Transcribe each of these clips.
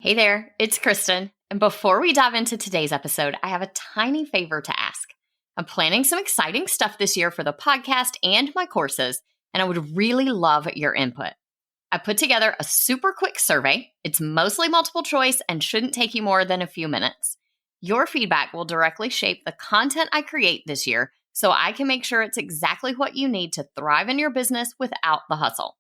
Hey there, it's Kristen. And before we dive into today's episode, I have a tiny favor to ask. I'm planning some exciting stuff this year for the podcast and my courses, and I would really love your input. I put together a super quick survey. It's mostly multiple choice and shouldn't take you more than a few minutes. Your feedback will directly shape the content I create this year, so I can make sure it's exactly what you need to thrive in your business without the hustle.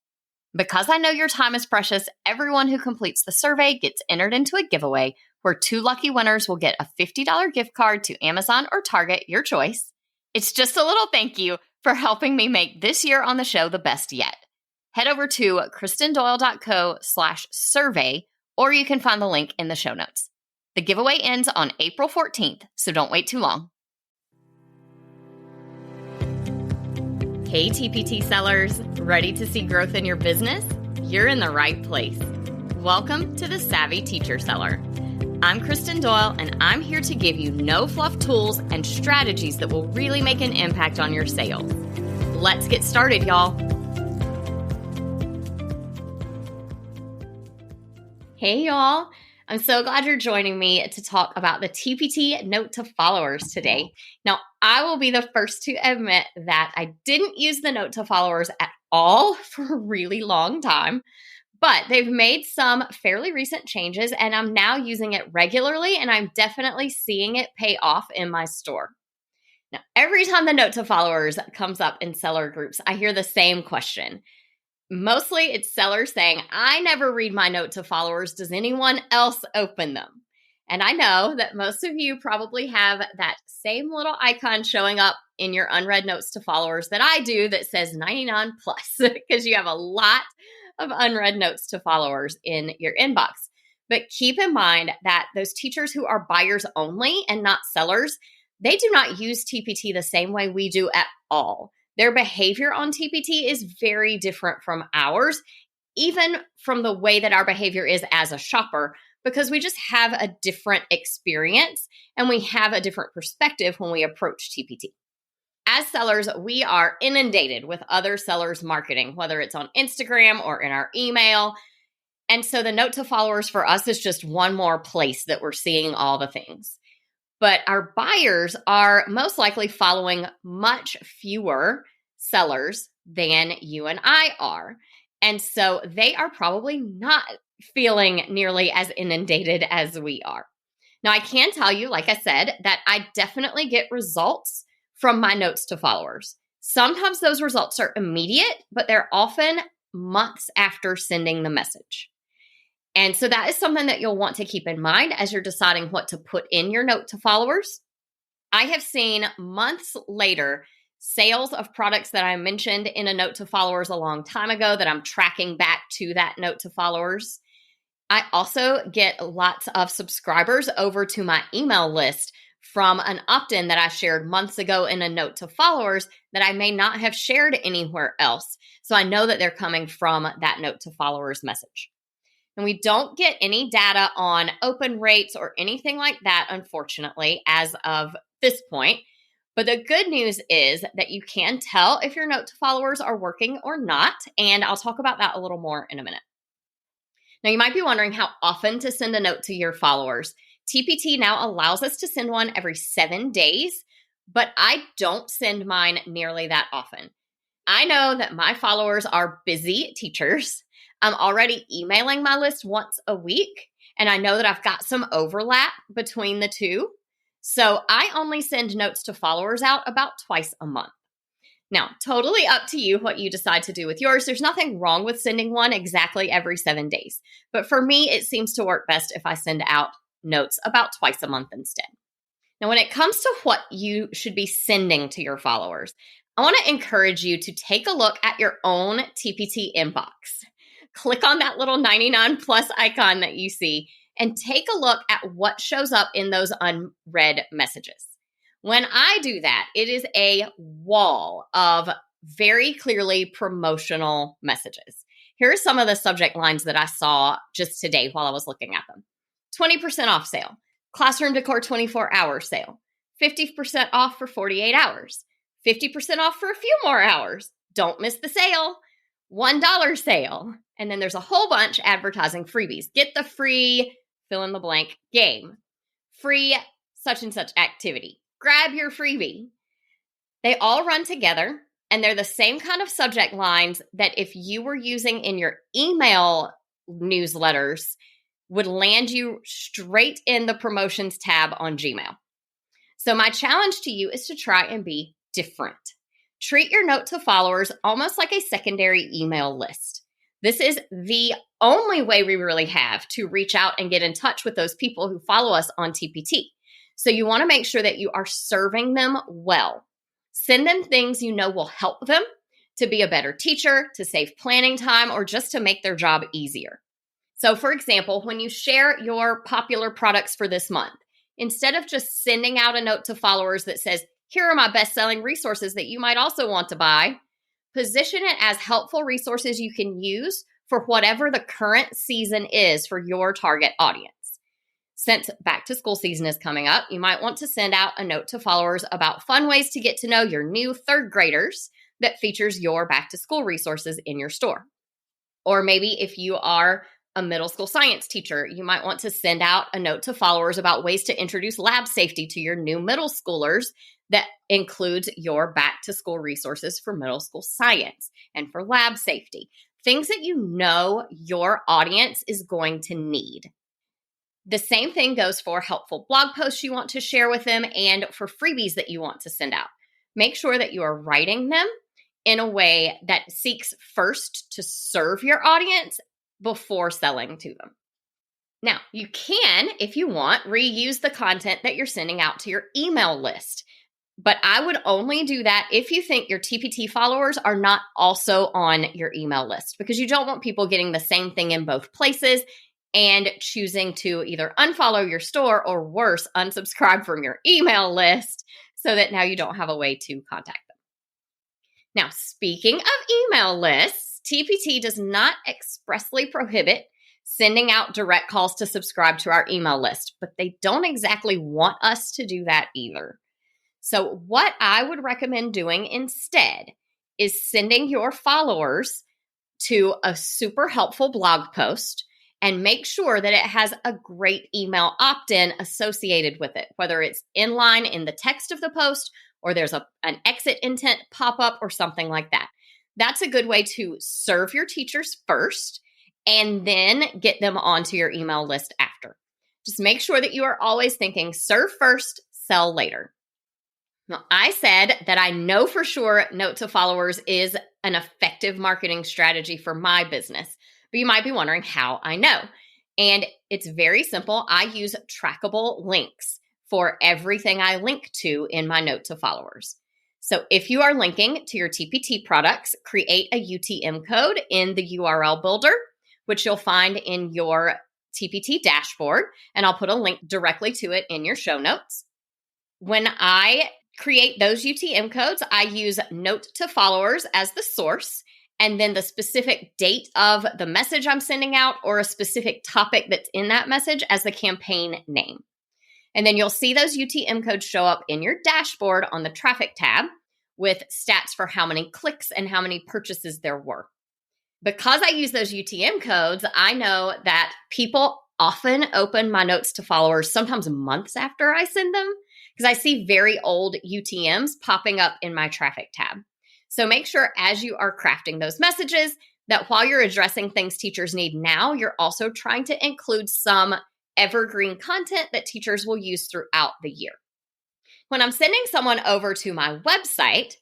Because I know your time is precious, everyone who completes the survey gets entered into a giveaway where 2 lucky winners will get a $50 gift card to Amazon or Target, your choice. It's just a little thank you for helping me make this year on the show the best yet. Head over to kristendoyle.co/survey, or you can find the link in the show notes. The giveaway ends on April 14th, so don't wait too long. Hey TPT sellers, ready to see growth in your business? You're in the right place. Welcome to the Savvy Teacher Seller. I'm Kristen Doyle, and I'm here to give you no-fluff tools and strategies that will really make an impact on your sales. Let's get started, y'all. Hey, y'all. I'm so glad you're joining me to talk about the TPT Note to Followers today. Now, I will be the first to admit that I didn't use the Note to Followers at all for a really long time, but they've made some fairly recent changes and I'm now using it regularly and I'm definitely seeing it pay off in my store. Now, every time the Note to Followers comes up in seller groups, I hear the same question. Mostly it's sellers saying, I never read my Note to Followers. Does anyone else open them? And I know that most of you probably have that same little icon showing up in your unread Notes to Followers that I do that says 99 plus because you have a lot of unread Notes to Followers in your inbox. But keep in mind that those teachers who are buyers only and not sellers, they do not use TPT the same way we do at all. Their behavior on TPT is very different from ours, even from the way that our behavior is as a shopper, because we just have a different experience and we have a different perspective when we approach TPT. As sellers, we are inundated with other sellers' marketing, whether it's on Instagram or in our email. And so the Note to Followers for us is just one more place that we're seeing all the things. But our buyers are most likely following much fewer sellers than you and I are. And so they are probably not feeling nearly as inundated as we are. Now, I can tell you, like I said, that I definitely get results from my Notes to Followers. Sometimes those results are immediate, but they're often months after sending the message. And so that is something that you'll want to keep in mind as you're deciding what to put in your Note to Followers. I have seen months later sales of products that I mentioned in a Note to Followers a long time ago that I'm tracking back to that Note to Followers. I also get lots of subscribers over to my email list from an opt-in that I shared months ago in a Note to Followers that I may not have shared anywhere else. So I know that they're coming from that Note to Followers message. And we don't get any data on open rates or anything like that, unfortunately, as of this point. But the good news is that you can tell if your Note to Followers are working or not, and I'll talk about that a little more in a minute. Now, you might be wondering how often to send a note to your followers. TPT now allows us to send one every 7 days, but I don't send mine nearly that often. I know that my followers are busy teachers. I'm already emailing my list once a week, and I know that I've got some overlap between the two. So I only send Notes to Followers out about twice a month. Now, totally up to you what you decide to do with yours. There's nothing wrong with sending one exactly every 7 days. But for me, it seems to work best if I send out notes about twice a month instead. Now, when it comes to what you should be sending to your followers, I want to encourage you to take a look at your own TPT inbox. Click on that little 99 plus icon that you see and take a look at what shows up in those unread messages. When I do that, it is a wall of very clearly promotional messages. Here are some of the subject lines that I saw just today while I was looking at them. 20% off sale, classroom decor 24-hour sale, 50% off for 48 hours, 50% off for a few more hours, don't miss the sale, $1 sale. And then there's a whole bunch advertising freebies. Get the free fill in the blank game, free such and such activity, grab your freebie. They all run together, and they're the same kind of subject lines that if you were using in your email newsletters would land you straight in the promotions tab on Gmail. So my challenge to you is to try and be different. Treat your note to followers almost like a secondary email list. This is the only way we really have to reach out and get in touch with those people who follow us on TPT. So you want to make sure that you are serving them well. Send them things you know will help them to be a better teacher, to save planning time, or just to make their job easier. So for example, when you share your popular products for this month, instead of just sending out a note to followers that says, here are my best-selling resources that you might also want to buy, position it as helpful resources you can use for whatever the current season is for your target audience. Since back to school season is coming up, you might want to send out a note to followers about fun ways to get to know your new third graders that features your back to school resources in your store. Or maybe if you are a middle school science teacher, you might want to send out a note to followers about ways to introduce lab safety to your new middle schoolers that includes your back to school resources for middle school science and for lab safety. Things that you know your audience is going to need. The same thing goes for helpful blog posts you want to share with them and for freebies that you want to send out. Make sure that you are writing them in a way that seeks first to serve your audience before selling to them. Now, you can, if you want, reuse the content that you're sending out to your email list. But I would only do that if you think your TPT followers are not also on your email list, because you don't want people getting the same thing in both places and choosing to either unfollow your store or worse, unsubscribe from your email list so that now you don't have a way to contact them. Now, speaking of email lists, TPT does not expressly prohibit sending out direct calls to subscribe to our email list, but they don't exactly want us to do that either. So what I would recommend doing instead is sending your followers to a super helpful blog post and make sure that it has a great email opt-in associated with it, whether it's inline in the text of the post or there's an exit intent pop-up or something like that. That's a good way to serve your teachers first and then get them onto your email list after. Just make sure that you are always thinking serve first, sell later. Now, I said that I know for sure note to followers is an effective marketing strategy for my business, but you might be wondering how I know. And it's very simple. I use trackable links for everything I link to in my note to followers. So if you are linking to your TPT products, create a UTM code in the URL builder, which you'll find in your TPT dashboard, and I'll put a link directly to it in your show notes. When I create those UTM codes, I use note to followers as the source, and then the specific date of the message I'm sending out or a specific topic that's in that message as the campaign name. And then you'll see those UTM codes show up in your dashboard on the traffic tab with stats for how many clicks and how many purchases there were. Because I use those UTM codes, I know that people often open my notes to followers sometimes months after I send them because I see very old UTMs popping up in my traffic tab. So make sure as you are crafting those messages that while you're addressing things teachers need now, you're also trying to include some evergreen content that teachers will use throughout the year. When I'm sending someone over to my website,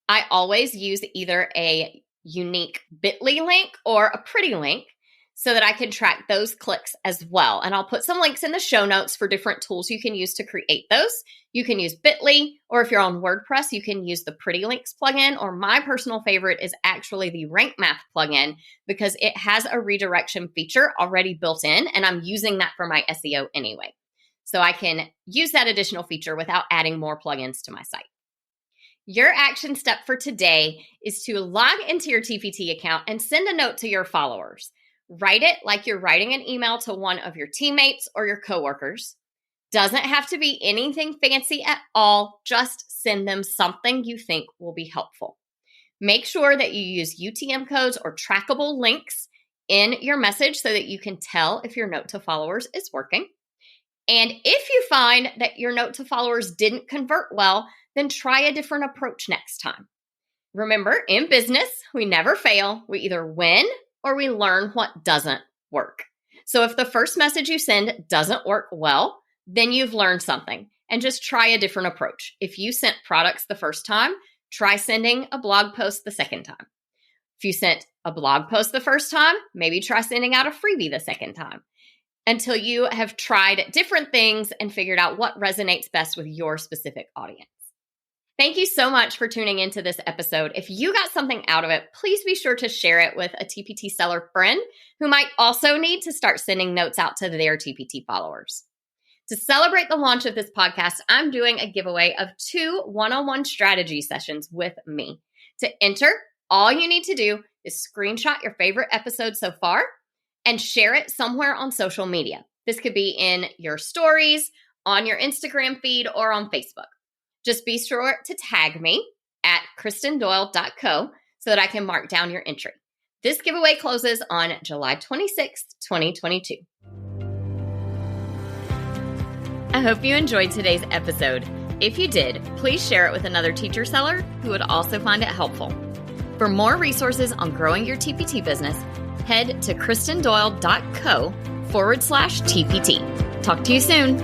I always use either a unique bit.ly link or a pretty link so that I can track those clicks as well. And I'll put some links in the show notes for different tools you can use to create those. You can use bit.ly, or if you're on WordPress, you can use the Pretty Links plugin, or my personal favorite is actually the Rank Math plugin because it has a redirection feature already built in, and I'm using that for my SEO anyway. So I can use that additional feature without adding more plugins to my site. Your action step for today is to log into your TPT account and send a note to your followers. Write it like you're writing an email to one of your teammates or your coworkers. Doesn't have to be anything fancy at all. Just send them something you think will be helpful. Make sure that you use UTM codes or trackable links in your message so that you can tell if your note to followers is working. And if you find that your note to followers didn't convert well, then try a different approach next time. Remember, in business, we never fail. We either win or we learn what doesn't work. So if the first message you send doesn't work well, then you've learned something, and just try a different approach. If you sent products the first time, try sending a blog post the second time. If you sent a blog post the first time, maybe try sending out a freebie the second time, until you have tried different things and figured out what resonates best with your specific audience. Thank you so much for tuning into this episode. If you got something out of it, please be sure to share it with a TPT seller friend who might also need to start sending notes out to their TPT followers. To celebrate the launch of this podcast, I'm doing a giveaway of 2 one-on-one strategy sessions with me. To enter, all you need to do is screenshot your favorite episode so far and share it somewhere on social media. This could be in your stories, on your Instagram feed, or on Facebook. Just be sure to tag me at KristenDoyle.co so that I can mark down your entry. This giveaway closes on July 26th, 2022. I hope you enjoyed today's episode. If you did, please share it with another teacher seller who would also find it helpful. For more resources on growing your TPT business, head to KristenDoyle.co/TPT. Talk to you soon.